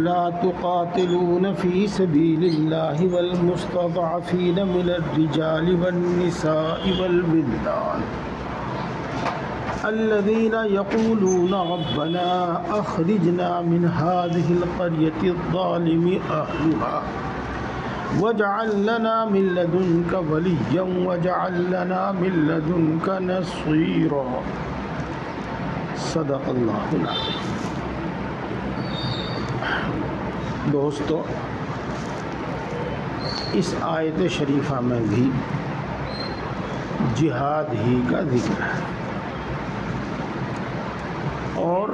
ألا تقاتلون في سبيل الله والمستضعفين من الرجال والنساء والولدان الذين يقولون ربنا أخرجنا من هذه القرية الظالم أهلها واجعل لنا من لدنك وليا واجعل لنا من لدنك نصيرا صدق اللہ العظیم۔ دوستو، اس آیت شریفہ میں بھی جہاد ہی کا ذکر ہے، اور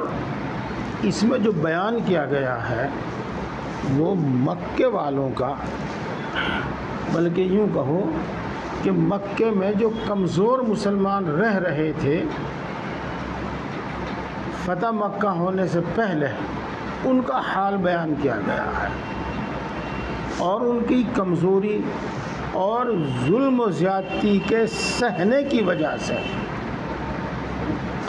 اس میں جو بیان کیا گیا ہے وہ مکے والوں کا، بلکہ یوں کہو کہ مکے میں جو کمزور مسلمان رہ رہے تھے فتح مکہ ہونے سے پہلے، ان کا حال بیان کیا گیا ہے، اور ان کی کمزوری اور ظلم و زیادتی کے سہنے کی وجہ سے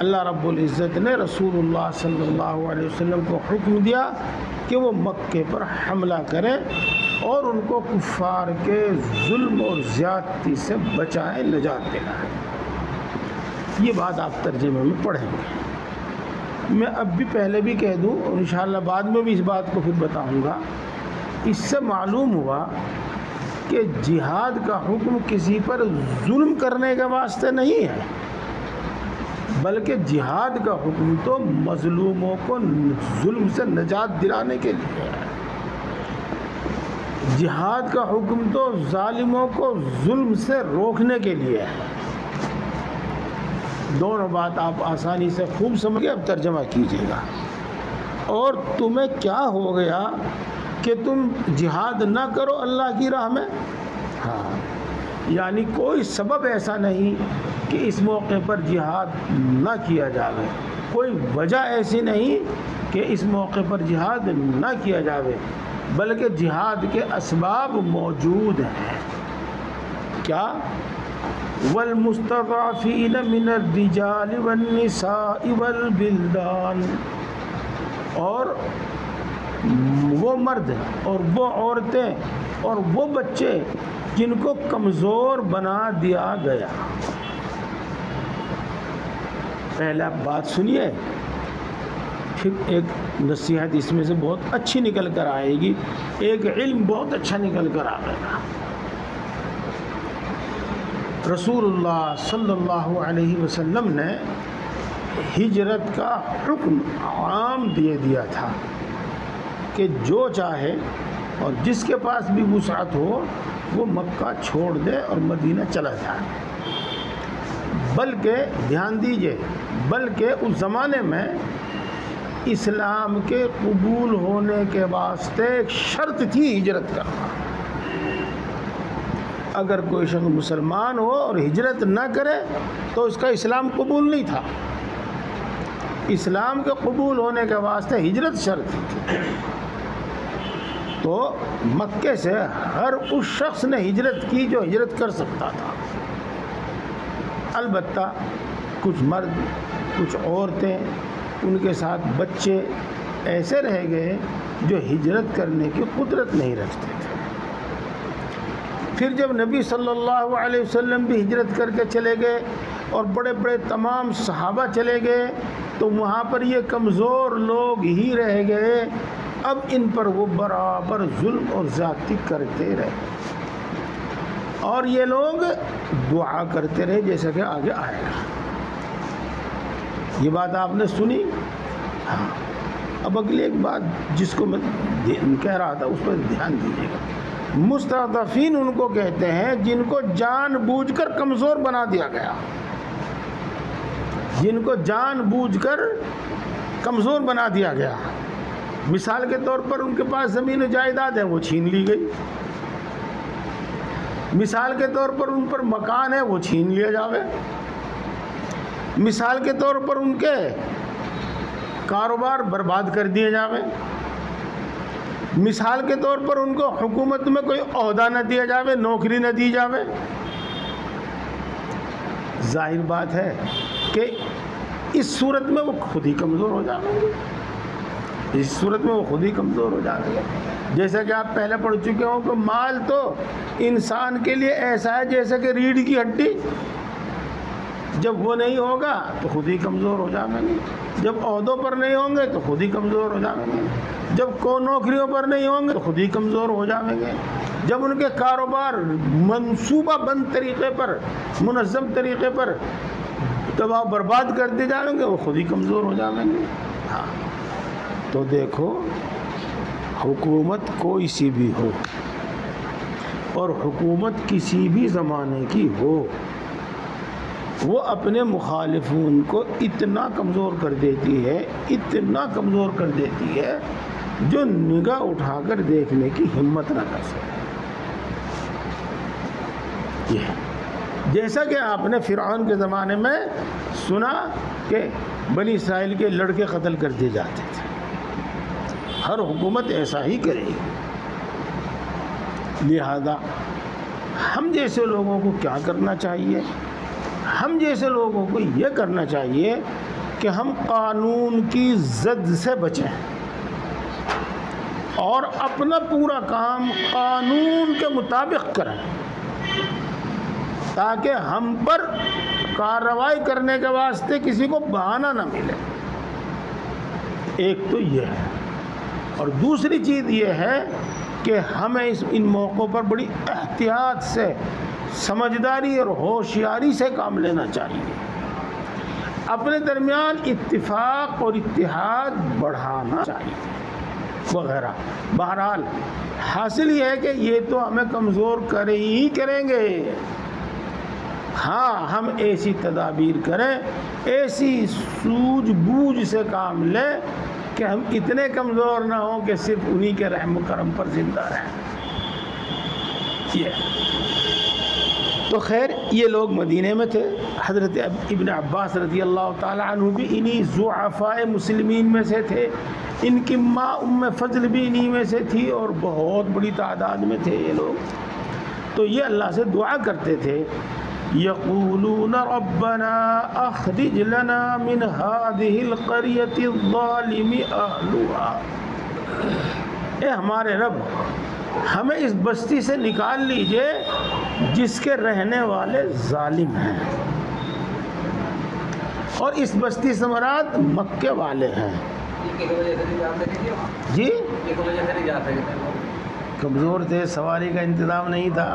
اللہ رب العزت نے رسول اللہ صلی اللہ علیہ وسلم کو حکم دیا کہ وہ مکے پر حملہ کریں اور ان کو کفار کے ظلم اور زیادتی سے بچائیں، نجات دلائیں۔ یہ بات آپ ترجمے میں پڑھیں گے۔ میں اب بھی پہلے بھی کہہ دوں، اور انشاءاللہ بعد میں بھی اس بات کو پھر بتاؤں گا، اس سے معلوم ہوا کہ جہاد کا حکم کسی پر ظلم کرنے کے واسطے نہیں ہے، بلکہ جہاد کا حکم تو مظلوموں کو ظلم سے نجات دلانے کے لیے ہے۔ جہاد کا حکم تو ظالموں کو ظلم سے روکنے کے لیے ہے۔ دونوں بات آپ آسانی سے خوب سمجھے، اب ترجمہ کیجیے گا۔ اور تمہیں کیا ہو گیا کہ تم جہاد نہ کرو اللہ کی راہ میں؟ ہاں، یعنی کوئی سبب ایسا نہیں کہ اس موقع پر جہاد نہ کیا جاوے، کوئی وجہ ایسی نہیں کہ اس موقع پر جہاد نہ کیا جاوے، بلکہ جہاد کے اسباب موجود ہیں۔ کیا؟ والمستضعفین من الرجال والنساء والولدان، اور وہ مرد اور وہ عورتیں اور وہ بچے جن کو کمزور بنا دیا گیا۔ پہلا بات سنیے، پھر ایک نصیحت اس میں سے بہت اچھی نکل کر آئے گی، ایک علم بہت اچھا نکل کر آئے گا۔ رسول اللہ صلی اللہ علیہ وسلم نے ہجرت کا حکم عام دے دیا تھا کہ جو چاہے اور جس کے پاس بھی وسعت ہو وہ مکہ چھوڑ دے اور مدینہ چلا جائے۔ بلکہ دھیان دیجئے، بلکہ اس زمانے میں اسلام کے قبول ہونے کے واسطے ایک شرط تھی ہجرت کرنا۔ اگر کوئی شخص مسلمان ہو اور ہجرت نہ کرے تو اس کا اسلام قبول نہیں تھا۔ اسلام کے قبول ہونے کے واسطے ہجرت شرط تھی۔ تو مکے سے ہر اس شخص نے ہجرت کی جو ہجرت کر سکتا تھا۔ البتہ کچھ مرد، کچھ عورتیں، ان کے ساتھ بچے ایسے رہ گئے جو ہجرت کرنے کی قدرت نہیں رکھتے تھے۔ پھر جب نبی صلی اللہ علیہ وسلم بھی ہجرت کر کے چلے گئے اور بڑے بڑے تمام صحابہ چلے گئے تو وہاں پر یہ کمزور لوگ ہی رہ گئے۔ اب ان پر وہ برابر ظلم اور زیادتی کرتے رہے، اور یہ لوگ دعا کرتے رہے، جیسا کہ آگے آئے گا۔ یہ بات آپ نے سنی؟ ہاں۔ اب اگلی ایک بات جس کو میں کہہ رہا تھا اس پر دھیان دیجیے گا۔ مستضعفین ان کو کہتے ہیں جن کو جان بوجھ کر کمزور بنا دیا گیا، جن کو جان بوجھ کر کمزور بنا دیا گیا۔ مثال کے طور پر ان کے پاس زمین و جائیداد ہے، وہ چھین لی گئی۔ مثال کے طور پر ان پر مکان ہے، وہ چھین لیا جاوے۔ مثال کے طور پر ان کے کاروبار برباد کر دیے جاوے۔ مثال کے طور پر ان کو حکومت میں کوئی عہدہ نہ دیا جاوے، نوکری نہ دی جاوے۔ ظاہر بات ہے کہ اس صورت میں وہ خود ہی کمزور ہو جائیں گے۔ اس صورت میں وہ خود ہی کمزور ہو جائیں گے. جیسا کہ آپ پہلے پڑھ چکے ہوں کہ مال تو انسان کے لیے ایسا ہے جیسے کہ ریڑھ کی ہڈی. جب وہ نہیں ہوگا تو خود ہی کمزور ہو جائیں گے. جب عہدوں پر نہیں ہوں گے تو خود ہی کمزور ہو جائیں گے. جب نوکریوں پر نہیں ہوں گے تو خود ہی کمزور ہو جائیں گے. جب ان کے کاروبار منصوبہ بند طریقے پر، منظم طریقے پر تباہ برباد کر دیے جائیں گے، وہ خود ہی کمزور ہو جائیں گے. ہاں تو دیکھو، حکومت کوئی سی بھی ہو اور حکومت کسی بھی زمانے کی ہو، وہ اپنے مخالفون کو اتنا کمزور کر دیتی ہے، اتنا کمزور کر دیتی ہے جو نگاہ اٹھا کر دیکھنے کی ہمت نہ کر سکے. یہ جیسا کہ آپ نے فرعون کے زمانے میں سنا کہ بنی اسرائیل کے لڑکے قتل کر دیے جاتے تھے. ہر حکومت ایسا ہی کرے گی. لہذا ہم جیسے لوگوں کو کیا کرنا چاہیے؟ ہم جیسے لوگوں کو یہ کرنا چاہیے کہ ہم قانون کی زد سے بچیں اور اپنا پورا کام قانون کے مطابق کریں، تاکہ ہم پر کارروائی کرنے کے واسطے کسی کو بہانہ نہ ملے. ایک تو یہ ہے. اور دوسری چیز یہ ہے کہ ہمیں ان موقعوں پر بڑی احتیاط سے، سمجھداری اور ہوشیاری سے کام لینا چاہیے. اپنے درمیان اتفاق اور اتحاد بڑھانا چاہیے وغیرہ. بہرحال حاصل یہ ہے کہ یہ تو ہمیں کمزور کریں گے. ہاں ہم ایسی تدابیر کریں، ایسی سوجھ بوجھ سے کام لیں کہ ہم اتنے کمزور نہ ہوں کہ صرف انہی کے رحم و کرم پر زندہ رہیں. تو خیر یہ لوگ مدینے میں تھے. حضرت ابن عباس رضی اللہ تعالی عنہ بھی انہی ضعفاء مسلمین میں سے تھے. ان کی ماں ام فضل بھی انہی میں سے تھی اور بہت بڑی تعداد میں تھے یہ لوگ. تو یہ اللہ سے دعا کرتے تھے، یقولون ربنا اخرج لنا من هذه القرية الظالم اهلها. اے ہمارے رب، ہمیں اس بستی سے نکال لیجئے جس کے رہنے والے ظالم ہیں. اور اس بستی سے مراد مکے والے ہیں. جی کمزور تھے، سواری کا انتظام نہیں تھا.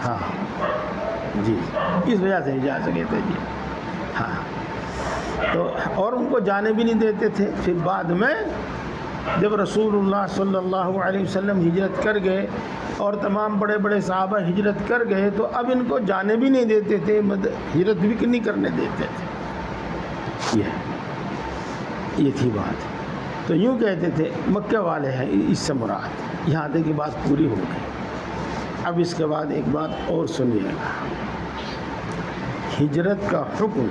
ہاں جی اس وجہ سے نہیں جا سکے تھے. جی ہاں تو اور ان کو جانے بھی نہیں دیتے تھے. پھر بعد میں جب رسول اللہ صلی اللہ علیہ وسلم ہجرت کر گئے اور تمام بڑے بڑے صحابہ ہجرت کر گئے تو اب ان کو جانے بھی نہیں دیتے تھے، ہجرت بھی نہیں کرنے دیتے تھے. یہ تھی بات. تو یوں کہتے تھے مکے والے ہیں اس سے مراد. یہاں تک کی بات پوری ہو گئی. اب اس کے بعد ایک بات اور سنیے گا. ہجرت کا حکم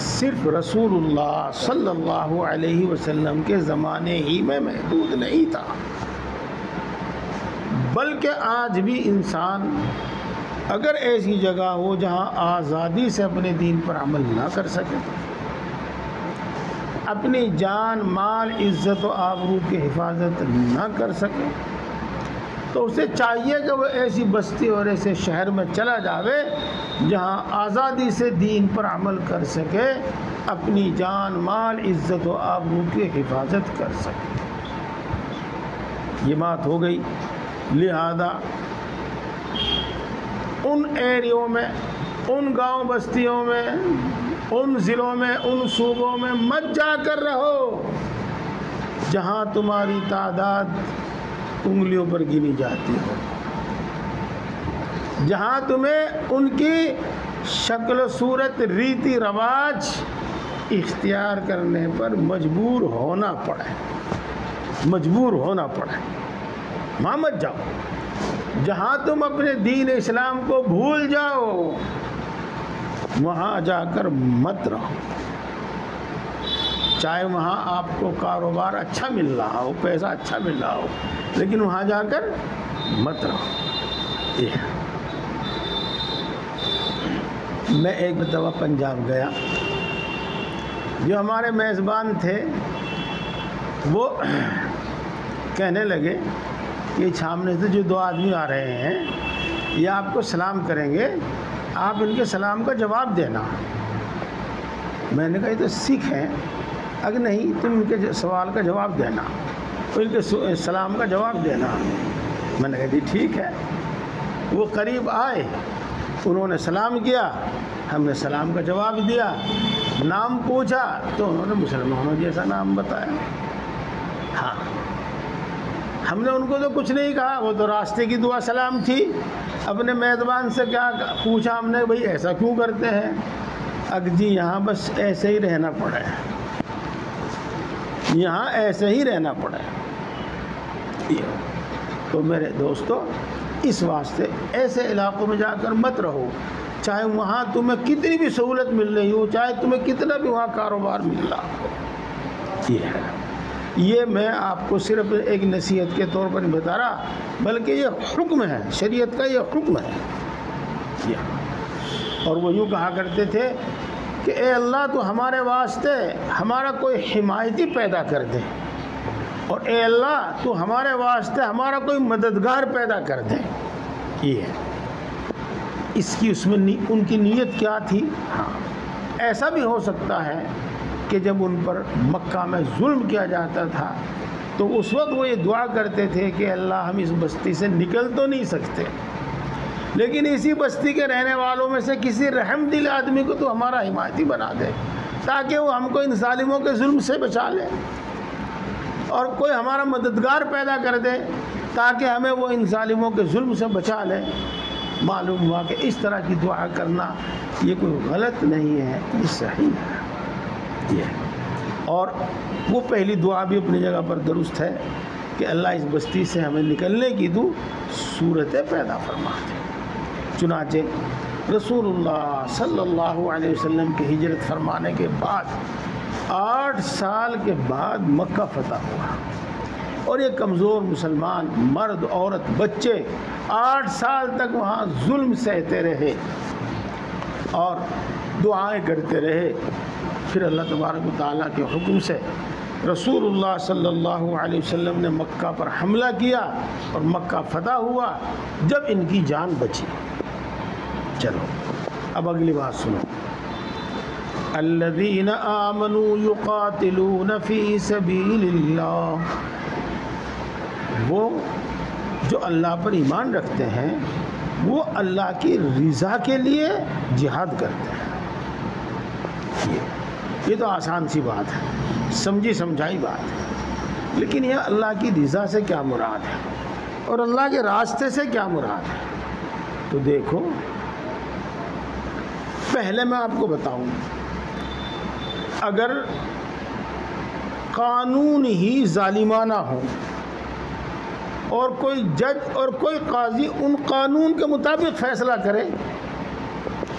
صرف رسول اللہ صلی اللہ علیہ وسلم کے زمانے ہی میں محدود نہیں تھا، بلکہ آج بھی انسان اگر ایسی جگہ ہو جہاں آزادی سے اپنے دین پر عمل نہ کر سکے، اپنی جان مال عزت و آبرو کی حفاظت نہ کر سکے، تو اسے چاہیے کہ وہ ایسی بستی اور ایسے شہر میں چلا جاوے جہاں آزادی سے دین پر عمل کر سکے، اپنی جان مال عزت و آبرو کی حفاظت کر سکے. یہ بات ہو گئی. لہذا ان ایریوں میں، ان گاؤں بستیوں میں، ان ضلعوں میں، ان صوبوں میں مت جا کر رہو جہاں تمہاری تعداد انگلیوں پر گنی جاتی ہو، جہاں تمہیں ان کی شکل و صورت ریتی رواج اختیار کرنے پر مجبور ہونا پڑے. وہاں مت جاؤ. جہاں تم اپنے دین اسلام کو بھول جاؤ وہاں جا کر مت رہو. چاہے وہاں آپ کو کاروبار اچھا مل رہا ہو، پیسہ اچھا مل رہا ہو، لیکن وہاں جا کر مت رہو. میں ایک دفعہ پنجاب گیا. جو ہمارے میزبان تھے وہ کہنے لگے کہ سامنے سے جو 2 آدمی آ رہے ہیں یہ آپ کو سلام کریں گے، آپ ان کے سلام کا جواب دینا۔ میں نے کہا یہ تو سکھ ہیں، اگر نہیں تم ان کے سوال کا جواب دینا، ان کے سلام کا جواب دینا۔ میں نے کہا جی ٹھیک ہے۔ وہ قریب آئے، انہوں نے سلام کیا، ہم نے سلام کا جواب دیا، نام پوچھا تو انہوں نے مسلمانوں جیسا نام بتایا۔ ہاں، ہم نے ان کو تو کچھ نہیں کہا، وہ تو راستے کی دعا سلام تھی۔ اپنے میزبان سے کیا پوچھا ہم نے، بھئی ایسا کیوں کرتے ہیں؟ جی یہاں بس ایسے ہی رہنا پڑے، یہاں ایسے ہی رہنا پڑے۔ تو میرے دوستو، اس واسطے ایسے علاقوں میں جا کر مت رہو، چاہے وہاں تمہیں کتنی بھی سہولت مل رہی ہو، چاہے تمہیں کتنا بھی وہاں کاروبار مل رہا ہو۔ یہ میں آپ کو صرف ایک نصیحت کے طور پر نہیں بتا رہا، بلکہ یہ حکم ہے، شریعت کا یہ حکم ہے۔ اور وہ یوں کہا کرتے تھے کہ اے اللہ تو ہمارے واسطے ہمارا کوئی حمایتی پیدا کر دے، اور اے اللہ تو ہمارے واسطے ہمارا کوئی مددگار پیدا کر دے۔ یہ ہے اس کی، اس میں ان کی نیت کیا تھی؟ ہاں، ایسا بھی ہو سکتا ہے کہ جب ان پر مکہ میں ظلم کیا جاتا تھا تو اس وقت وہ یہ دعا کرتے تھے کہ اللہ ہم اس بستی سے نکل تو نہیں سکتے، لیکن اسی بستی کے رہنے والوں میں سے کسی رحم دل آدمی کو تو ہمارا حمایتی بنا دے، تاکہ وہ ہم کو ان ظالموں کے ظلم سے بچا لے، اور کوئی ہمارا مددگار پیدا کر دے تاکہ ہمیں وہ ان ظالموں کے ظلم سے بچا لے۔ معلوم ہوا کہ اس طرح کی دعا کرنا یہ کوئی غلط نہیں ہے، یہ صحیح ہے۔ اور وہ پہلی دعا بھی اپنی جگہ پر درست ہے کہ اللہ اس بستی سے ہمیں نکلنے کی تو صورتیں پیدا فرما دے۔ چنانچہ رسول اللہ صلی اللہ علیہ وسلم کی ہجرت فرمانے کے بعد 8 سال کے بعد مکہ فتح ہوا، اور یہ کمزور مسلمان مرد عورت بچے 8 سال تک وہاں ظلم سہتے رہے اور دعائیں کرتے رہے۔ پھر اللہ تبارک و تعالیٰ کے حکم سے رسول اللہ صلی اللہ علیہ وسلم نے مکہ پر حملہ کیا اور مکہ فتح ہوا جب ان کی جان بچی۔ چلو اب اگلی بات سنو۔ الذین آمنوا یقاتلون فی سبیل اللہ، وہ جو اللہ پر ایمان رکھتے ہیں وہ اللہ کی رضا کے لیے جہاد کرتے ہیں۔ یہ تو آسان سی بات ہے، سمجھی سمجھائی بات ہے، لیکن یہ اللہ کی رضا سے کیا مراد ہے اور اللہ کے راستے سے کیا مراد ہے؟ تو دیکھو، پہلے میں آپ کو بتاؤں، اگر قانون ہی ظالمانہ ہو اور کوئی جج اور کوئی قاضی ان قانون کے مطابق فیصلہ کرے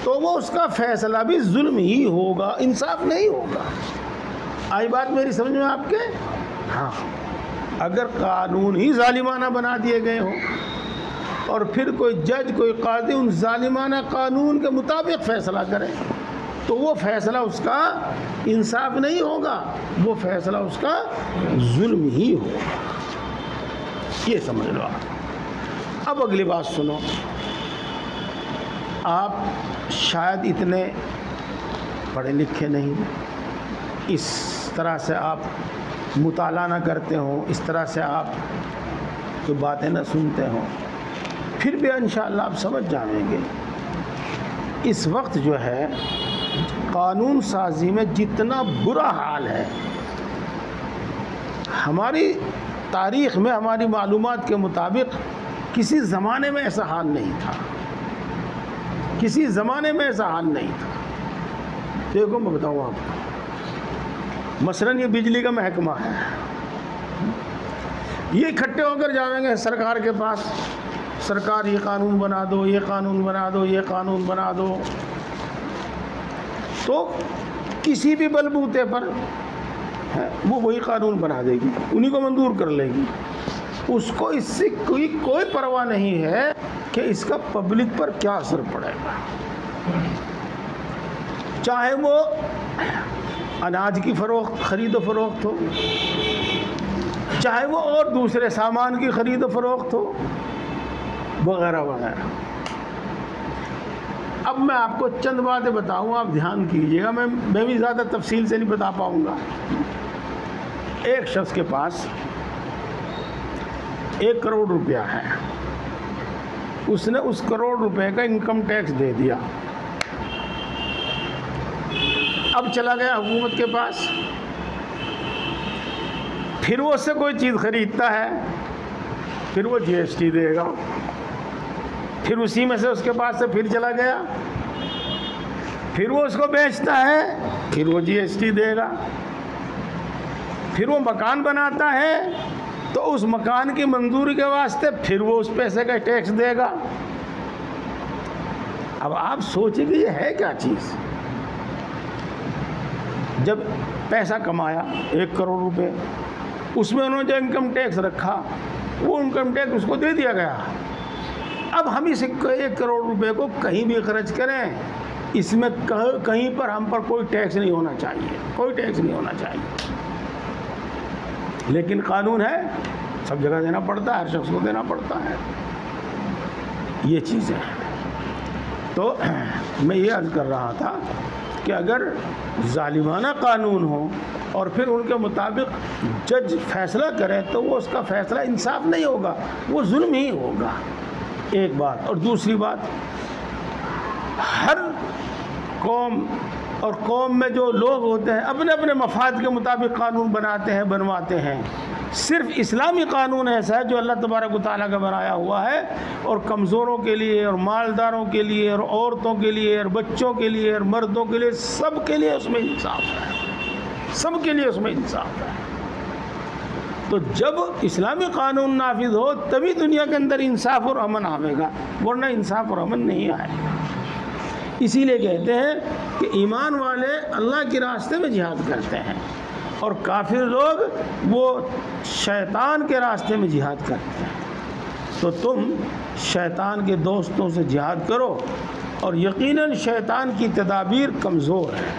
تو وہ اس کا فیصلہ بھی ظلم ہی ہوگا، انصاف نہیں ہوگا۔ آئی بات میری سمجھ میں آپ کے؟ ہاں، اگر قانون ہی ظالمانہ بنا دیے گئے ہوں اور پھر کوئی جج کوئی قاضی ان ظالمانہ قانون کے مطابق فیصلہ کرے تو وہ فیصلہ اس کا انصاف نہیں ہوگا، وہ فیصلہ اس کا ظلم ہی ہوگا۔ یہ سمجھ لو آپ۔ اب اگلی بات سنو، آپ شاید اتنے پڑھے لکھے نہیں، اس طرح سے آپ مطالعہ نہ کرتے ہوں، اس طرح سے آپ جو باتیں نہ سنتے ہوں، پھر بھی انشاءاللہ آپ سمجھ جائیں گے۔ اس وقت جو ہے قانون سازی میں جتنا برا حال ہے، ہماری تاریخ میں ہماری معلومات کے مطابق کسی زمانے میں ایسا حال نہیں تھا، کسی زمانے میں ایسا حال نہیں تھا۔ دیکھو میں بتاؤں آپ کو، مثلاً یہ بجلی کا محکمہ ہے، یہ اکٹھے ہو کر جائیں گے سرکار کے پاس، سرکار یہ قانون بنا دو، یہ قانون بنا دو، یہ قانون بنا دو، تو کسی بھی بلبوتے پر وہ وہی قانون بنا دے گی، انہی کو منظور کر لے گی۔ اس کو اس سے کوئی پرواہ نہیں ہے کہ اس کا پبلک پر کیا اثر پڑے گا، چاہے وہ اناج کی خرید و فروخت ہو، چاہے وہ اور دوسرے سامان کی خرید و فروخت ہو وغیرہ وغیرہ۔ اب میں آپ کو چند باتیں بتاؤں، آپ دھیان کیجیے گا، میں بھی زیادہ تفصیل سے نہیں بتا پاؤں گا۔ ایک شخص کے پاس 1 کروڑ روپیہ ہے، اس نے اس کروڑ روپے کا انکم ٹیکس دے دیا، اب چلا گیا حکومت کے پاس، پھر وہ اس سے کوئی چیز خریدتا ہے، پھر وہ جی ایس ٹی دے گا، پھر اسی میں سے اس کے پاس سے پھر چلا گیا، پھر وہ اس کو بیچتا ہے، پھر وہ جی ایس ٹی دے گا، پھر وہ مکان بناتا ہے تو اس مکان کی منظوری کے واسطے پھر وہ اس پیسے کا ٹیکس دے گا۔ اب آپ سوچیں کہ یہ ہے کیا چیز؟ جب پیسہ کمایا 1 کروڑ روپے، اس میں انہوں نے جو انکم ٹیکس رکھا وہ انکم ٹیکس اس کو دے دیا گیا، اب ہم اس 1 کروڑ روپے کو کہیں بھی خرچ کریں، اس میں کہیں پر ہم پر کوئی ٹیکس نہیں ہونا چاہیے، کوئی ٹیکس نہیں ہونا چاہیے، لیکن قانون ہے سب جگہ دینا پڑتا ہے، ہر شخص کو دینا پڑتا ہے، یہ چیزیں ہیں۔ تو میں یہ عرض کر رہا تھا کہ اگر ظالمانہ قانون ہو اور پھر ان کے مطابق جج فیصلہ کرے تو وہ اس کا فیصلہ انصاف نہیں ہوگا، وہ ظلم ہی ہوگا، ایک بات۔ اور دوسری بات، ہر قوم اور قوم میں جو لوگ ہوتے ہیں اپنے اپنے مفاد کے مطابق قانون بناتے ہیں، بنواتے ہیں، صرف اسلامی قانون ایسا ہے جو اللہ تبارک و تعالیٰ کا بنایا ہوا ہے، اور کمزوروں کے لیے اور مالداروں کے لیے اور عورتوں کے لیے اور بچوں کے لیے اور مردوں کے لیے، سب کے لیے اس میں انصاف ہے، سب کے لیے اس میں انصاف ہے۔ تو جب اسلامی قانون نافذ ہو تبھی دنیا کے اندر انصاف اور امن آئے گا، ورنہ انصاف اور امن نہیں آئے گا۔ اسی لیے کہتے ہیں کہ ایمان والے اللہ کے راستے میں جہاد کرتے ہیں اور کافر لوگ وہ شیطان کے راستے میں جہاد کرتے ہیں۔ تو تم شیطان کے دوستوں سے جہاد کرو، اور یقیناً شیطان کی تدابیر کمزور ہے،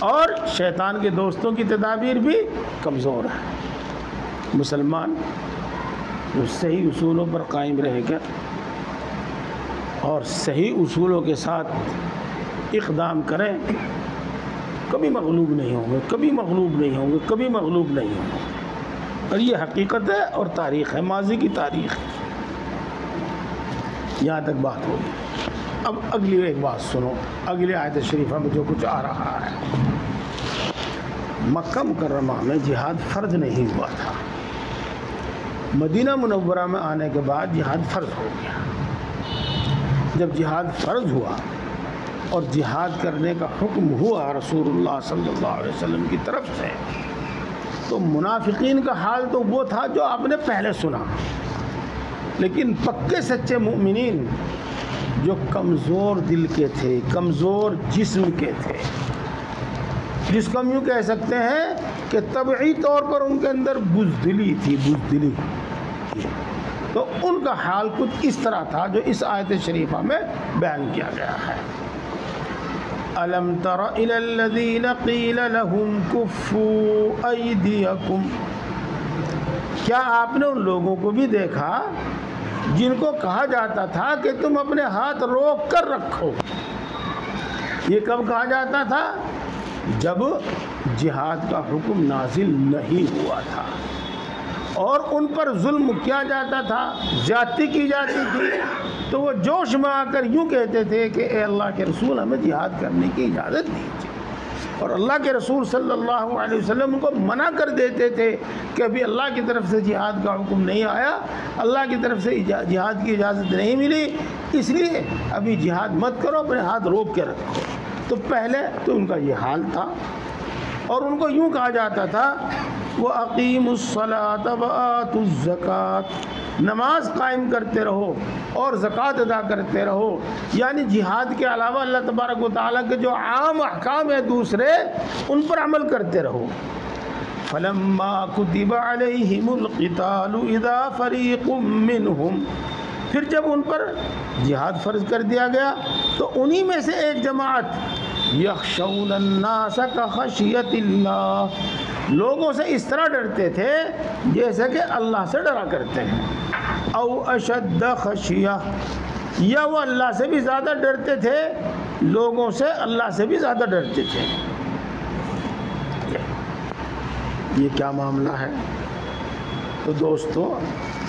اور شیطان کے دوستوں کی تدابیر بھی کمزور ہے۔ مسلمان جو صحیح اصولوں پر قائم رہے گا اور صحیح اصولوں کے ساتھ اقدام کریں، کبھی مغلوب نہیں ہوں گے، کبھی مغلوب نہیں ہوں گے، کبھی مغلوب نہیں ہوں گے، اور یہ حقیقت ہے اور تاریخ ہے، ماضی کی تاریخ ہے۔ یہاں تک بات ہوگی۔ اب اگلی ایک بات سنو، اگلی آیت شریفہ میں جو کچھ آ رہا ہے۔ مکہ مکرمہ میں جہاد فرض نہیں ہوا تھا، مدینہ منورہ میں آنے کے بعد جہاد فرض ہو گیا۔ جب جہاد فرض ہوا اور جہاد کرنے کا حکم ہوا رسول اللہ صلی اللہ علیہ وسلم کی طرف سے، تو منافقین کا حال تو وہ تھا جو آپ نے پہلے سنا، لیکن پکے سچے مومنین جو کمزور دل کے تھے، کمزور جسم کے تھے، جس کو ہم یوں کہہ سکتے ہیں کہ طبعی طور پر ان کے اندر بزدلی تھی، بزدلی، تو ان کا حال کچھ اس طرح تھا جو اس آیت شریفہ میں بیان کیا گیا ہے۔ أَلَمْ تَرَ إِلَى الَّذِينَ قِيلَ لَهُمْ كُفُّوا أَيْدِيَكُمْ، کیا آپ نے ان لوگوں کو بھی دیکھا جن کو کہا جاتا تھا کہ تم اپنے ہاتھ روک کر رکھو؟ یہ کب کہا جاتا تھا؟ جب جہاد کا حکم نازل نہیں ہوا تھا اور ان پر ظلم کیا جاتا تھا، زیادتی کی جاتی تھی، تو وہ جوش میں آ کر یوں کہتے تھے کہ اے اللہ کے رسول ہمیں جہاد کرنے کی اجازت دیجیے، اور اللہ کے رسول صلی اللہ علیہ وسلم کو منع کر دیتے تھے کہ ابھی اللہ کی طرف سے جہاد کا حکم نہیں آیا، اللہ کی طرف سے جہاد کی اجازت نہیں ملی، اس لیے ابھی جہاد مت کرو، اپنے ہاتھ روک کے رکھو۔ تو پہلے تو ان کا یہ حال تھا، اور ان کو یوں کہا جاتا تھا وَأَقِيمُوا الصَّلَاةَ وَآتُوا الزَّكَاةَ، نماز قائم کرتے رہو اور زکوٰۃ ادا کرتے رہو، یعنی جہاد کے علاوہ اللہ تبارک و تعالیٰ کے جو عام احکام ہیں دوسرے، ان پر عمل کرتے رہو۔ فَلَمَّا كُتِبَ عَلَيْهِمُ الْقِتَالُ إِذَا فَرِيقٌ مِّنْهُمْ، پھر جب ان پر جہاد فرض کر دیا گیا تو انہی میں سے ایک جماعت یخشون الناس کخشیت اللہ، لوگوں سے اس طرح ڈرتے تھے جیسے کہ اللہ سے ڈرا کرتے ہیں. او اشد خشیہ، یا وہ اللہ سے بھی زیادہ ڈرتے تھے، لوگوں سے اللہ سے بھی زیادہ ڈرتے تھے. یہ کیا معاملہ ہے؟ تو دوستو،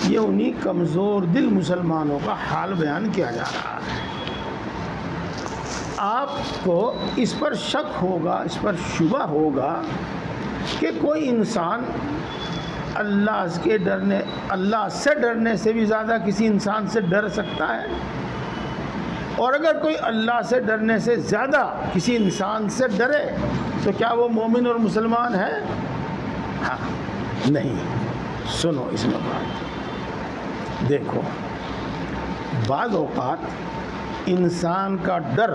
یہ انہی کمزور دل مسلمانوں کا حال بیان کیا جا رہا ہے. آپ کو اس پر شک ہوگا، اس پر شبہ ہوگا کہ کوئی انسان اللہ سے ڈرنے سے بھی زیادہ کسی انسان سے ڈر سکتا ہے؟ اور اگر کوئی اللہ سے ڈرنے سے زیادہ کسی انسان سے ڈرے تو کیا وہ مومن اور مسلمان ہے؟ ہاں، نہیں. سنو اس میں بات، دیکھو، بعض اوقات انسان کا ڈر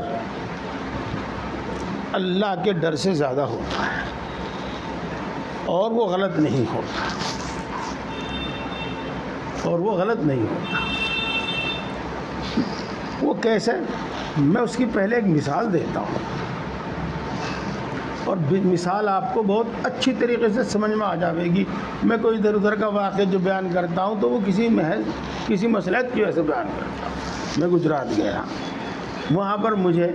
اللہ کے ڈر سے زیادہ ہوتا ہے اور وہ غلط نہیں ہوتا، وہ کیسے؟ میں اس کی پہلے ایک مثال دیتا ہوں، اور مثال آپ کو بہت اچھی طریقے سے سمجھ میں آ جاوے گی. میں کوئی ادھر ادھر کا واقعہ جو بیان کرتا ہوں تو وہ کسی مصلحت کی وجہ سے بیان کرتا ہوں. میں گجرات گیا، وہاں پر مجھے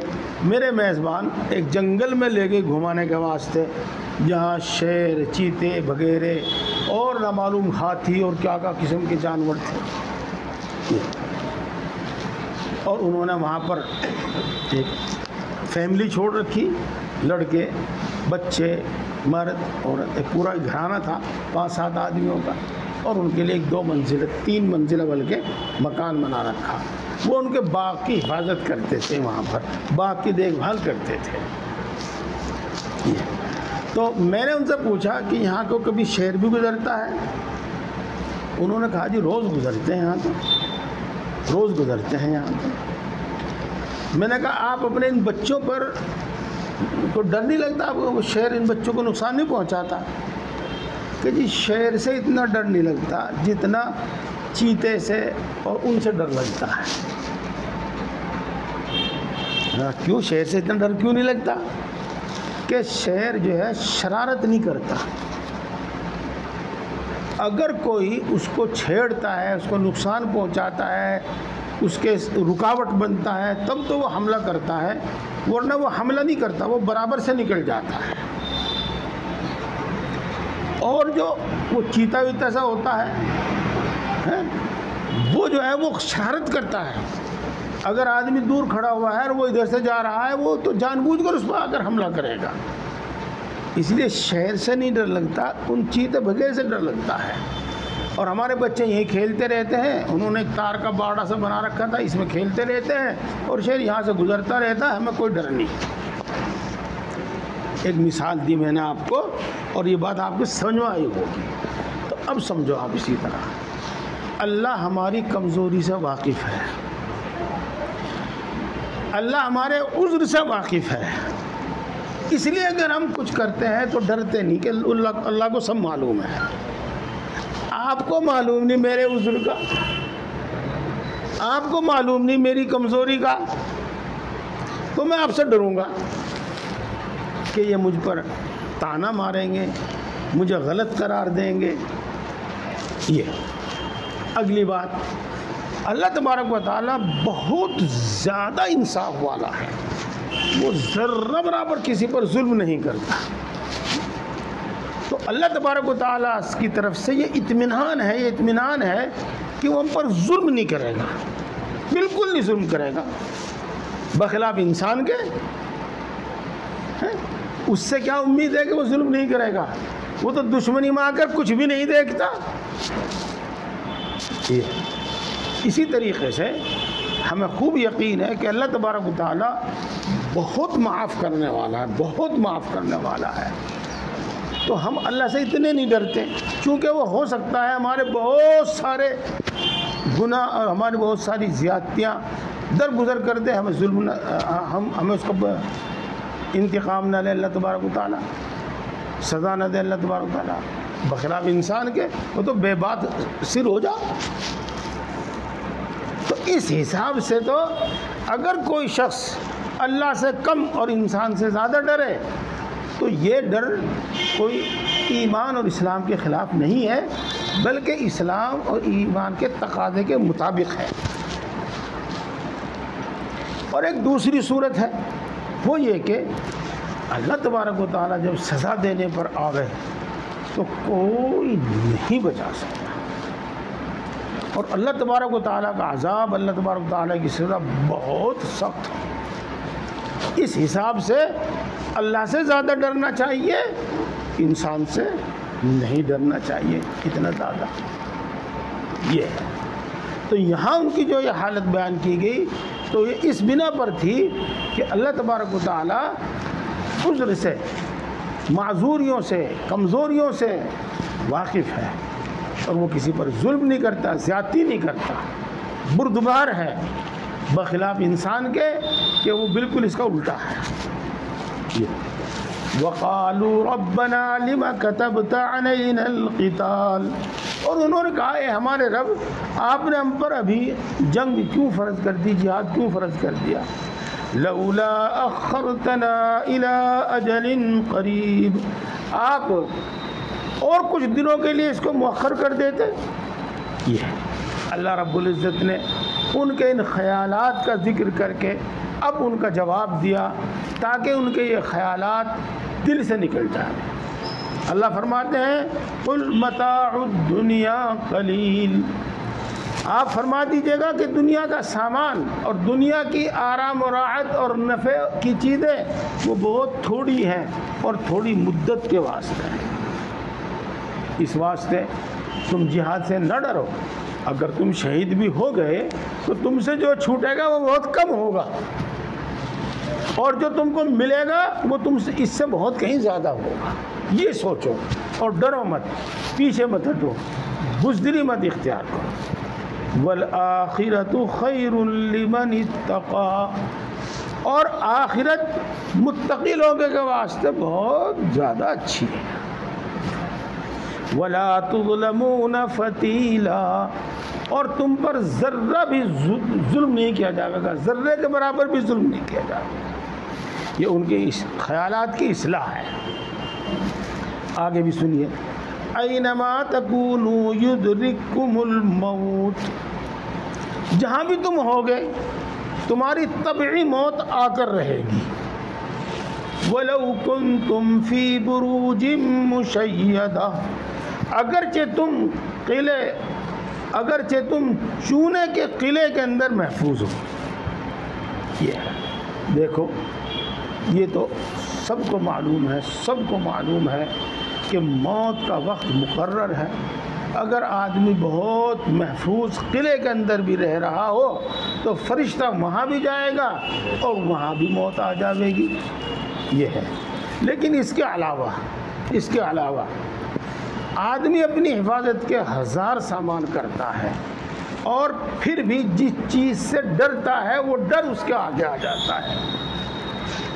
میرے میزبان ایک جنگل میں لے گئے گھمانے کے واسطے، جہاں شیر، چیتے، بگیرے اور نامعلوم ہاتھی اور کیا قسم کے جانور تھے. اور انہوں نے وہاں پر ایک فیملی چھوڑ رکھی، لڑکے، بچے، مرد، عورت، ایک پورا گھرانہ تھا 5-7 آدمیوں کا، اور ان کے لیے 2 منزل 3 منزلہ بلکہ مکان بنا رکھا. وہ ان کے باغ کی حفاظت کرتے تھے، وہاں پر باغ کی دیکھ بھال کرتے تھے. تو میں نے ان سے پوچھا کہ یہاں کو کبھی شیر بھی گزرتا ہے؟ انہوں نے کہا جی روز گزرتے ہیں یہاں تو، روز گزرتے ہیں یہاں تو. میں نے کہا آپ اپنے ان بچوں پر کو ڈر نہیں لگتا؟ وہ شیر ان بچوں کو نقصان نہیں پہنچاتا؟ کہ جی شیر سے اتنا ڈر نہیں لگتا جتنا چیتے سے اور ان سے ڈر لگتا ہے. کیوں شیر سے اتنا ڈر کیوں نہیں لگتا؟ کہ شیر جو ہے شرارت نہیں کرتا. اگر کوئی اس کو چھیڑتا ہے، اس کو نقصان پہنچاتا ہے، اس کے رکاوٹ بنتا ہے، تب تو وہ حملہ کرتا ہے، ورنہ وہ حملہ نہیں کرتا، وہ برابر سے نکل جاتا ہے. اور جو وہ چیتا ویتا سا ہوتا ہے وہ جو ہے وہ شرارت کرتا ہے. اگر آدمی دور کھڑا ہوا ہے اور وہ ادھر سے جا رہا ہے، وہ تو جان بوجھ کر اس پر آ کر حملہ کرے گا. اس لیے شہر سے نہیں ڈر لگتا، ان چیتے بغیر سے ڈر لگتا ہے. اور ہمارے بچے یہیں کھیلتے رہتے ہیں، انہوں نے ایک تار کا باڑا سا بنا رکھا تھا، اس میں کھیلتے رہتے ہیں اور شہر یہاں سے گزرتا رہتا ہے، ہمیں کوئی ڈر نہیں. ایک مثال دی میں نے آپ کو، اور یہ بات آپ کو سمجھ میں آئی ہوگی. تو اب سمجھو آپ اسی طرح اللہ ہماری کمزوری سے واقف ہے، اللہ ہمارے عذر سے واقف ہے. اس لیے اگر ہم کچھ کرتے ہیں تو ڈرتے نہیں کہ اللہ کو سب معلوم ہے. آپ کو معلوم نہیں میرے عذر کا، آپ کو معلوم نہیں میری کمزوری کا، تو میں آپ سے ڈروں گا کہ یہ مجھ پر تانا ماریں گے، مجھے غلط قرار دیں گے. یہ اگلی بات، اللہ تبارک و تعالیٰ بہت زیادہ انصاف والا ہے، وہ ذرہ برابر کسی پر ظلم نہیں کرتا. تو اللہ تبارک و تعالیٰ کی طرف سے یہ اطمینان ہے کہ وہ ہم پر ظلم نہیں کرے گا، بالکل نہیں ظلم کرے گا، بخلاف انسان کے. اس سے کیا امید ہے کہ وہ ظلم نہیں کرے گا؟ وہ تو دشمنی میں آ کر کچھ بھی نہیں دیکھتا. اسی طریقے سے ہمیں خوب یقین ہے کہ اللہ تبارک و تعالیٰ بہت معاف کرنے والا ہے، بہت معاف کرنے والا ہے. تو ہم اللہ سے اتنے نہیں ڈرتے، چونکہ وہ ہو سکتا ہے ہمارے بہت سارے گناہ اور ہماری بہت ساری زیادتیاں درگزر کر دے، ہمیں ظلم ہمیں اس کا انتقام نہ لے اللہ تبارک و تعالیٰ، سزا نہ دے اللہ تبارک و تعالیٰ. بخلاف انسان کے وہ تو بے بات سر ہو جا. تو اس حساب سے تو اگر کوئی شخص اللہ سے کم اور انسان سے زیادہ ڈرے تو یہ ڈر کوئی ایمان اور اسلام کے خلاف نہیں ہے، بلکہ اسلام اور ایمان کے تقاضے کے مطابق ہے۔ اور ایک دوسری صورت ہے، وہ یہ کہ اللہ تبارک و تعالیٰ جب سزا دینے پر آ گئے تو کوئی نہیں بچا سکتا، اور اللہ تبارک و تعالیٰ کا عذاب، اللہ تبارک و تعالیٰ کی سزا بہت سخت ہے۔ اس حساب سے اللہ سے زیادہ ڈرنا چاہیے، انسان سے نہیں ڈرنا چاہیے اتنا زیادہ، یہ ہے۔ تو یہاں ان کی جو یہ حالت بیان کی گئی تو یہ اس بنا پر تھی کہ اللہ تبارک و تعالیٰ عذر سے، معذوریوں سے، کمزوریوں سے واقف ہے، اور وہ کسی پر ظلم نہیں کرتا، زیادتی نہیں کرتا، بردبار ہے، بخلاف انسان کے کہ وہ بالکل اس کا الٹا ہے۔ وَقَالُوا رَبَّنَا لِمَ كَتَبْتَ عَلَيْنَا الْقِتَالَ، اور انہوں نے کہا اے ہمارے رب، آپ نے ہم پر ابھی جنگ کیوں فرض کر دی، جہاد کیوں فرض کر دیا؟ لولا اخرتنا الى اجل قریب، آپ اور کچھ دنوں کے لیے اس کو مؤخر کر دیتے۔ یہ اللہ رب العزت نے ان کے ان خیالات کا ذکر کر کے اب ان کا جواب دیا تاکہ ان کے یہ خیالات دل سے نکل جائیں۔ اللہ فرماتے ہیں قل متاع الدنیا قلیل، آپ فرما دیجیے گا کہ دنیا کا سامان اور دنیا کی آرام و راحت اور نفع کی چیزیں وہ بہت تھوڑی ہیں اور تھوڑی مدت کے واسطے ہیں۔ اس واسطے تم جہاد سے نہ ڈرو، اگر تم شہید بھی ہو گئے تو تم سے جو چھوٹے گا وہ بہت کم ہوگا، اور جو تم کو ملے گا وہ تم سے اس سے بہت کہیں زیادہ ہوگا۔ یہ سوچو اور ڈرو مت، پیچھے مت ہٹو، بزدلی مت اختیار کرو۔ والآخرۃ خیر لمن اتقی، اور آخرت متقی لوگوں کے واسطے بہت زیادہ اچھی ہے۔ ولا تظلمون فتیلا، اور تم پر ذرہ بھی ظلم نہیں کیا جائے گا، ذرے کے برابر بھی ظلم نہیں کیا جائے گا۔ یہ ان کے خیالات کی اصلاح ہے۔ آگے بھی سنیے، اینما تکونوا یدرککم الموت، جہاں بھی تم ہوگے تمہاری طبعی موت آ کر رہے گی۔ ولو کنتم فی بروج مشیدہ، اگرچہ تم چونے کے قلعے کے اندر محفوظ ہو۔ یہ دیکھو، یہ تو سب کو معلوم ہے کہ موت کا وقت مقرر ہے۔ اگر آدمی بہت محفوظ قلعے کے اندر بھی رہ رہا ہو تو فرشتہ وہاں بھی جائے گا اور وہاں بھی موت آ جائے گی، یہ ہے۔ لیکن اس کے علاوہ آدمی اپنی حفاظت کے ہزار سامان کرتا ہے، اور پھر بھی جس چیز سے ڈرتا ہے وہ ڈر اس کے آگے آ جاتا ہے۔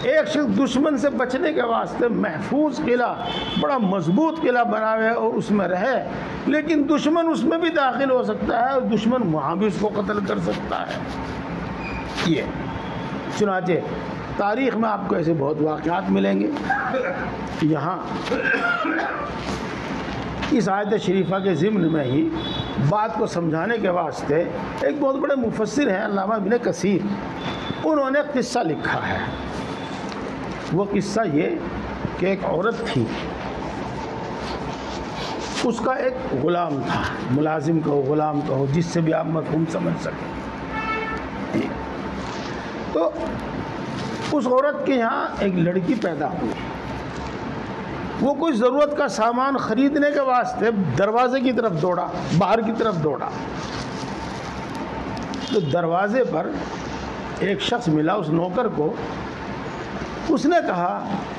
ایک شخص دشمن سے بچنے کے واسطے محفوظ قلعہ، بڑا مضبوط قلعہ بناوے اور اس میں رہے، لیکن دشمن اس میں بھی داخل ہو سکتا ہے اور دشمن وہاں بھی اس کو قتل کر سکتا ہے۔ یہ چنانچہ تاریخ میں آپ کو ایسے بہت واقعات ملیں گے۔ یہاں اس آیت شریفہ کے ضمن میں ہی بات کو سمجھانے کے واسطے ایک بہت بڑے مفسر ہیں علامہ ابن کثیر، انہوں نے قصہ لکھا ہے۔ وہ قصہ یہ کہ ایک عورت تھی، اس کا ایک غلام تھا، ملازم کہو، غلام کہو، جس سے بھی آپ مفہوم سمجھ سکیں۔ تو اس عورت کے یہاں ایک لڑکی پیدا ہوئی، وہ کوئی ضرورت کا سامان خریدنے کے واسطے دروازے کی طرف دوڑا، باہر کی طرف دوڑا، تو دروازے پر ایک شخص ملا اس نوکر کو۔ اس نے کہا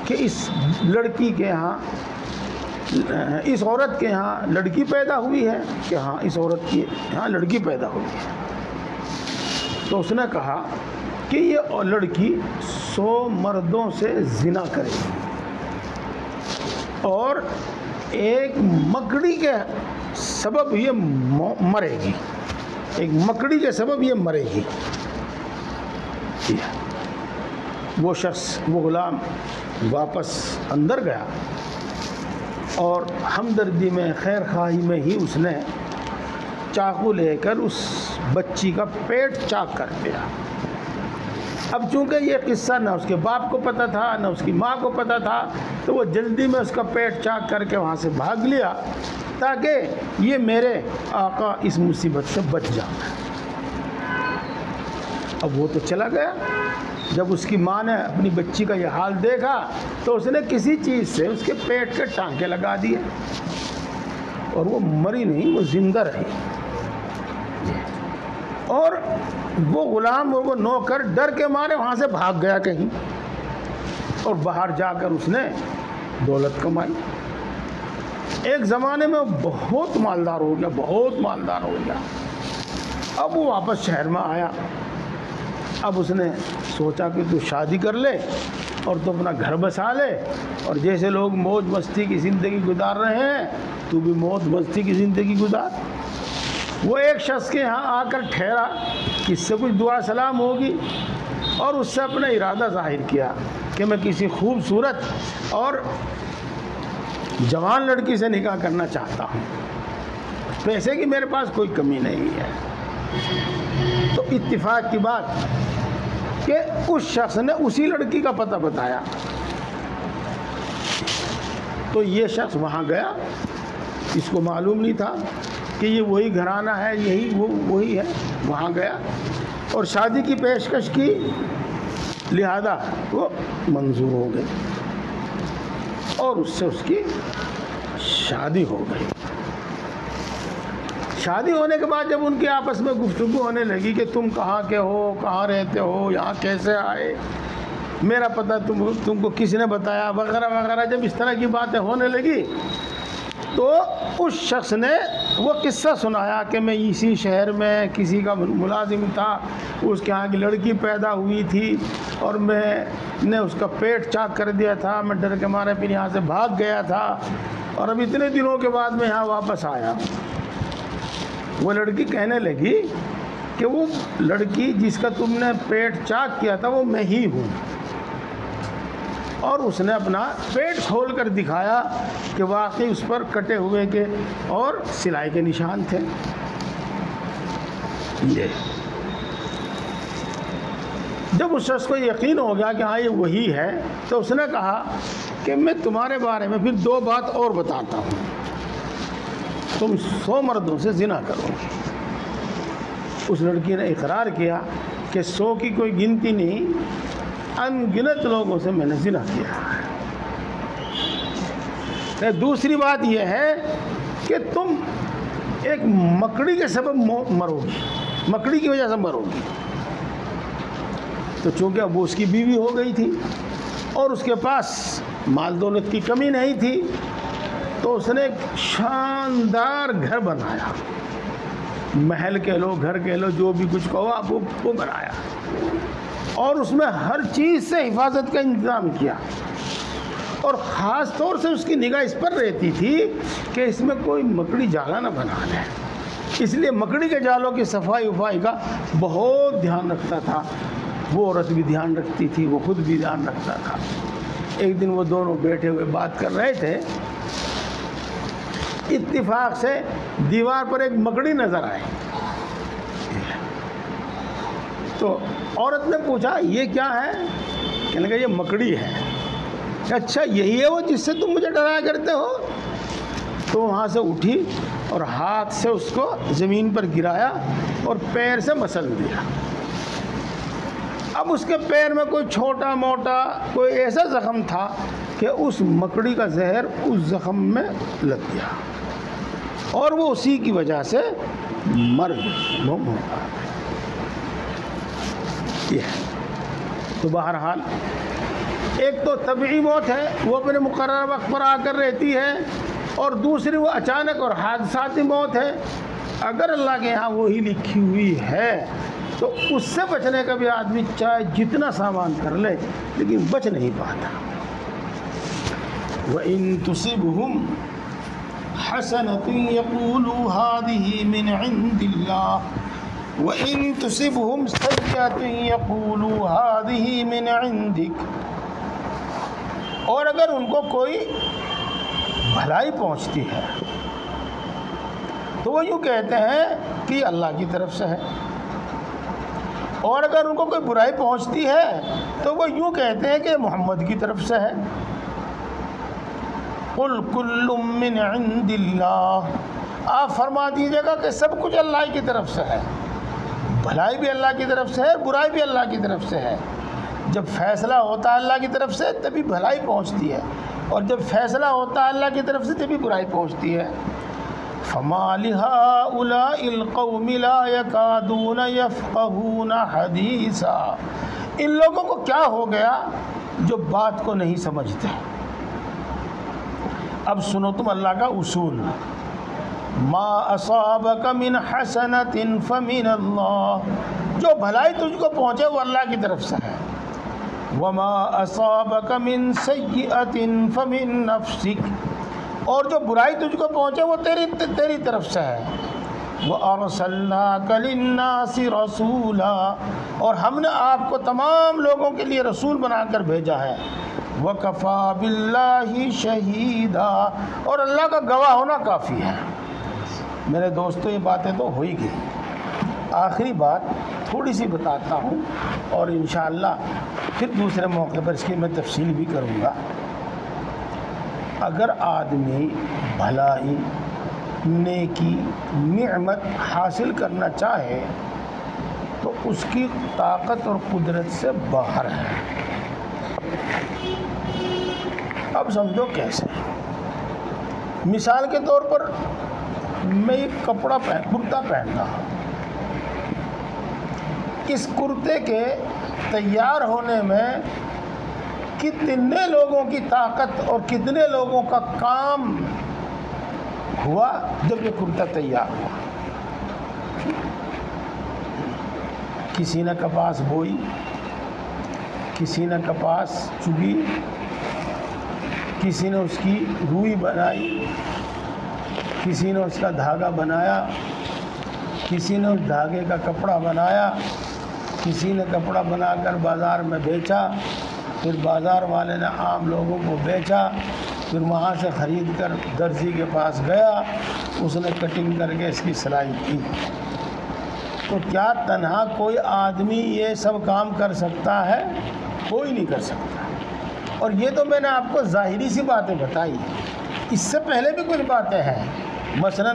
کہ اس لڑکی کے یہاں، اس عورت کے یہاں لڑکی پیدا ہوئی ہے کہ ہاں اس عورت کے یہاں لڑکی پیدا ہوئی ہے۔ تو اس نے کہا کہ یہ لڑکی 100 مردوں سے زنا کرے گی اور ایک مکڑی کے سبب یہ مرے گی، ایک مکڑی کے سبب یہ مرے گی۔ وہ شخص، وہ غلام واپس اندر گیا، اور ہمدردی میں خیر خواہی میں ہی اس نے چاقو لے کر اس بچی کا پیٹ چاک کر دیا۔ اب چونکہ یہ قصہ نہ اس کے باپ کو پتہ تھا نہ اس کی ماں کو پتہ تھا، تو وہ جلدی میں اس کا پیٹ چاک کر کے وہاں سے بھاگ لیا تاکہ یہ میرے آقا اس مصیبت سے بچ جائیں۔ اب وہ تو چلا گیا۔ جب اس کی ماں نے اپنی بچی کا یہ حال دیکھا تو اس نے کسی چیز سے اس کے پیٹ کے ٹانکے لگا دیے اور وہ مری نہیں، وہ زندہ رہی۔ اور وہ غلام اور وہ نوکر ڈر کے مارے وہاں سے بھاگ گیا کہیں، اور باہر جا کر اس نے دولت کمائی۔ ایک زمانے میں بہت مالدار ہو گیا، بہت مالدار ہو گیا۔ اب وہ واپس شہر میں آیا۔ اب اس نے سوچا کہ تو شادی کر لے اور تو اپنا گھر بسا لے، اور جیسے لوگ موج مستی کی زندگی گزار رہے ہیں تو بھی موج مستی کی زندگی گزار۔ وہ ایک شخص کے یہاں آ کر ٹھہرا کہ اس سے کچھ دعا سلام ہوگی، اور اس سے اپنا ارادہ ظاہر کیا کہ میں کسی خوبصورت اور جوان لڑکی سے نکاح کرنا چاہتا ہوں، پیسے کی میرے پاس کوئی کمی نہیں ہے۔ تو اتفاق کی بات کہ اس شخص نے اسی لڑکی کا پتہ بتایا، تو یہ شخص وہاں گیا۔ اس کو معلوم نہیں تھا کہ یہ وہی گھرانہ ہے، یہی وہی ہے۔ وہاں گیا اور شادی کی پیشکش کی، لہذا وہ منظور ہو گئی اور اس سے اس کی شادی ہو گئی۔ شادی ہونے کے بعد جب ان کی آپس میں گفتگو ہونے لگی کہ تم کہاں کے ہو، کہاں رہتے ہو، یہاں کیسے آئے، میرا پتہ تم کو کس نے بتایا، وغیرہ وغیرہ، جب اس طرح کی باتیں ہونے لگی تو اس شخص نے وہ قصہ سنایا کہ میں اسی شہر میں کسی کا ملازم تھا، اس کے ہاں کی لڑکی پیدا ہوئی تھی اور میں نے اس کا پیٹ چاک کر دیا تھا، میں ڈر کے مارے پھر یہاں سے بھاگ گیا تھا، اور اب اتنے دنوں کے بعد میں یہاں واپس آیا۔ وہ لڑکی کہنے لگی کہ وہ لڑکی جس کا تم نے پیٹ چاک کیا تھا وہ میں ہی ہوں، اور اس نے اپنا پیٹ کھول کر دکھایا کہ واقعی اس پر کٹے ہوئے کے اور سلائی کے نشان تھے۔ جب اس شخص کو یقین ہو گیا کہ ہاں یہ وہی ہے، تو اس نے کہا کہ میں تمہارے بارے میں پھر 2 بات اور بتاتا ہوں، تم 100 مردوں سے زنا کرو۔ اس لڑکی نے اقرار کیا کہ 100 کی کوئی گنتی نہیں، ان گنت لوگوں سے میں نے زنا کیا ہے۔ دوسری بات یہ ہے کہ تم ایک مکڑی کے سبب مرو گی، مکڑی کی وجہ سے مرو گی۔ تو چونکہ اب وہ اس کی بیوی ہو گئی تھی اور اس کے پاس مال دولت کی کمی نہیں تھی، تو اس نے ایک شاندار گھر بنایا، محل کہہ لو، گھر کہہ لو، جو بھی کچھ کہو آپ، وہ بنایا، اور اس میں ہر چیز سے حفاظت کا انتظام کیا، اور خاص طور سے اس کی نگاہ اس پر رہتی تھی کہ اس میں کوئی مکڑی جالا نہ بنا لے، اس لیے مکڑی کے جالوں کی صفائی وفائی کا بہت دھیان رکھتا تھا۔ وہ عورت بھی دھیان رکھتی تھی، وہ خود بھی دھیان رکھتا تھا۔ ایک دن وہ دونوں بیٹھے ہوئے بات کر رہے تھے، اتفاق سے دیوار پر ایک مکڑی نظر آئی، تو عورت نے پوچھا یہ کیا ہے؟ کہنے لگا یہ مکڑی ہے۔ اچھا یہی ہے وہ جس سے تم مجھے ڈرایا کرتے ہو؟ تو وہاں سے اٹھی اور ہاتھ سے اس کو زمین پر گرایا اور پیر سے مسل دیا۔ اب اس کے پیر میں کوئی چھوٹا موٹا کوئی ایسا زخم تھا کہ اس مکڑی کا زہر اس زخم میں لگ گیا اور وہ اسی کی وجہ سے مر گیا۔ تو بہرحال ایک تو طبعی موت ہے، وہ اپنے مقررہ وقت پر آ کر رہتی ہے، اور دوسری وہ اچانک اور حادثاتی موت ہے۔ اگر اللہ کے یہاں وہی لکھی ہوئی ہے تو اس سے بچنے کا بھی آدمی چاہے جتنا سامان کر لے لیکن بچ نہیں پاتا۔ وَإِن تُصِبْهُمْ حَسَنَةٌ يَقُولُوا هَٰذِهِ مِنْ عِندِ اللَّهِ وَإِن تُصِبْهُمْ سَيِّئَةٌ يَقُولُوا هَٰذِهِ مِنْ عِندِكَ، اور اگر ان کو کوئی بھلائی پہنچتی ہے تو وہ یوں کہتے ہیں کہ یہ اللہ کی طرف سے ہے، اور اگر ان کو کوئی برائی پہنچتی ہے تو وہ یوں کہتے ہیں کہ یہ محمد کی طرف سے ہے۔ قُلْ كُلٌّ مِّنْ عِنْدِ اللَّهِ، آپ فرما دیجیے گا کہ سب کچھ اللہ کی طرف سے ہے، بھلائی بھی اللہ کی طرف سے ہے، برائی بھی اللہ کی طرف سے ہے۔ جب فیصلہ ہوتا ہے اللہ کی طرف سے تبھی بھلائی پہنچتی ہے، اور جب فیصلہ ہوتا ہے اللہ کی طرف سے تبھی برائی پہنچتی ہے۔ فَمَا لِهَٰؤُلَاءِ الْقَوْمِ لَا يَكَادُونَ يَفْقَهُونَ حَدِيثًا، ان لوگوں کو کیا ہو گیا جو بات کو نہیں سمجھتے۔ اب سنو تم اللہ کا اصول، ما اصابک من حسنۃ فمن اللہ، جو بھلائی تجھ کو پہنچے وہ اللہ کی طرف سے ہے، وما اصابک من سیئۃ فمن نفسک، اور جو برائی تجھ کو پہنچے وہ تیری طرف سے ہے، وارسلناک للناس رسولا، اور ہم نے آپ کو تمام لوگوں کے لیے رسول بنا کر بھیجا ہے، وَكَفَى بِاللَّهِ شَهِيدًا، اور اللہ کا گواہ ہونا کافی ہے۔ میرے دوستو یہ باتیں تو ہو ہی گئی، آخری بات تھوڑی سی بتاتا ہوں اور انشاءاللہ پھر دوسرے موقع پر اس کی میں تفصیل بھی کروں گا۔ اگر آدمی بھلائی، نیکی، نعمت حاصل کرنا چاہے تو اس کی طاقت اور قدرت سے باہر ہے۔ اب سمجھو کیسے، مثال کے طور پر میں ایک کرتا پہنتا ہوں، اس کرتے کے تیار ہونے میں کتنے لوگوں کی طاقت اور کتنے لوگوں کا کام ہوا جب یہ کرتا تیار ہوا۔ کسی نے کپاس بوئی، کسی نے کپاس چگی، کسی نے اس کی روئی بنائی، کسی نے اس کا دھاگا بنایا، کسی نے اس دھاگے کا کپڑا بنایا، کسی نے کپڑا بنا کر بازار میں بیچا، پھر بازار والے نے عام لوگوں کو بیچا، پھر وہاں سے خرید کر درزی کے پاس گیا، اس نے کٹنگ کر کے اس کی سلائی کی۔ تو کیا تنہا کوئی آدمی یہ سب کام کر سکتا ہے؟ کوئی نہیں کر سکتا۔ اور یہ تو میں نے آپ کو ظاہری سی باتیں بتائی، اس سے پہلے بھی کچھ باتیں ہیں، مثلا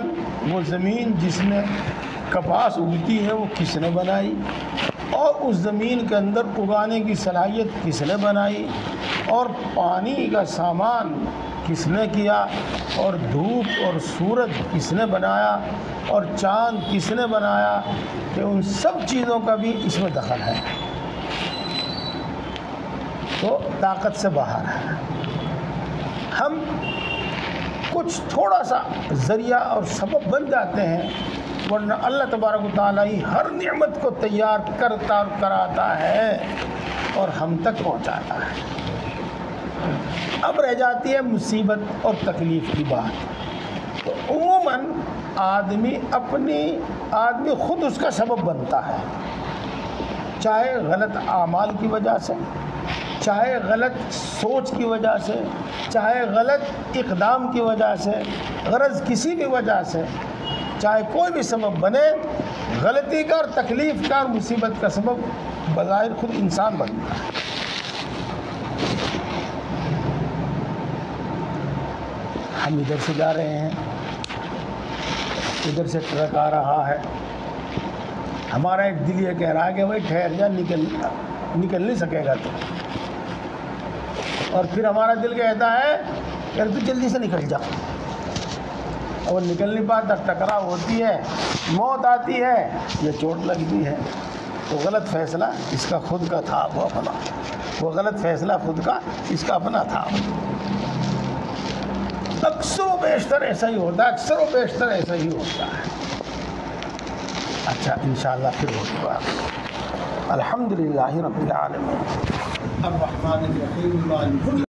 وہ زمین جس میں کپاس اگتی ہے وہ کس نے بنائی، اور اس زمین کے اندر اگانے کی صلاحیت کس نے بنائی، اور پانی کا سامان کس نے کیا، اور دھوپ اور سورج کس نے بنایا، اور چاند کس نے بنایا، کہ ان سب چیزوں کا بھی اس میں دخل ہے، تو طاقت سے باہر ہے۔ ہم کچھ تھوڑا سا ذریعہ اور سبب بن جاتے ہیں، ورنہ اللہ تبارک و تعالیٰ ہی ہر نعمت کو تیار کرتا اور کراتا ہے اور ہم تک پہنچاتا ہے۔ اب رہ جاتی ہے مصیبت اور تکلیف کی بات۔ تو عموماً آدمی خود اس کا سبب بنتا ہے، چاہے غلط اعمال کی وجہ سے، چاہے غلط سوچ کی وجہ سے، چاہے غلط اقدام کی وجہ سے، غرض کسی بھی وجہ سے، چاہے کوئی بھی سبب بنے، غلطی کا اور تکلیف کا اور مصیبت کا سبب بظاہر خود انسان بنتا ہے۔ ہم ادھر سے جا رہے ہیں، ادھر سے ٹرک آ رہا ہے، ہمارا ایک دل یہ کہہ رہا ہے کہ بھائی ٹھہر جا، نکل نہیں سکے گا تو، اور پھر ہمارا دل کہتا ہے کہ تو جلدی سے نکل جا، اور نکل نہیں پاتا، ٹکراؤ ہوتی ہے، موت آتی ہے، یہ چوٹ لگتی ہے۔ تو غلط فیصلہ اس کا خود کا تھا، وہ غلط فیصلہ خود کا اس کا اپنا تھا۔ اکثر و بیشتر ایسا ہی ہوتا ہے، اچھا انشاءاللہ پھر ہوگی بات۔ الحمدللہ رب العالمین، الرحمن الرحیم، مالک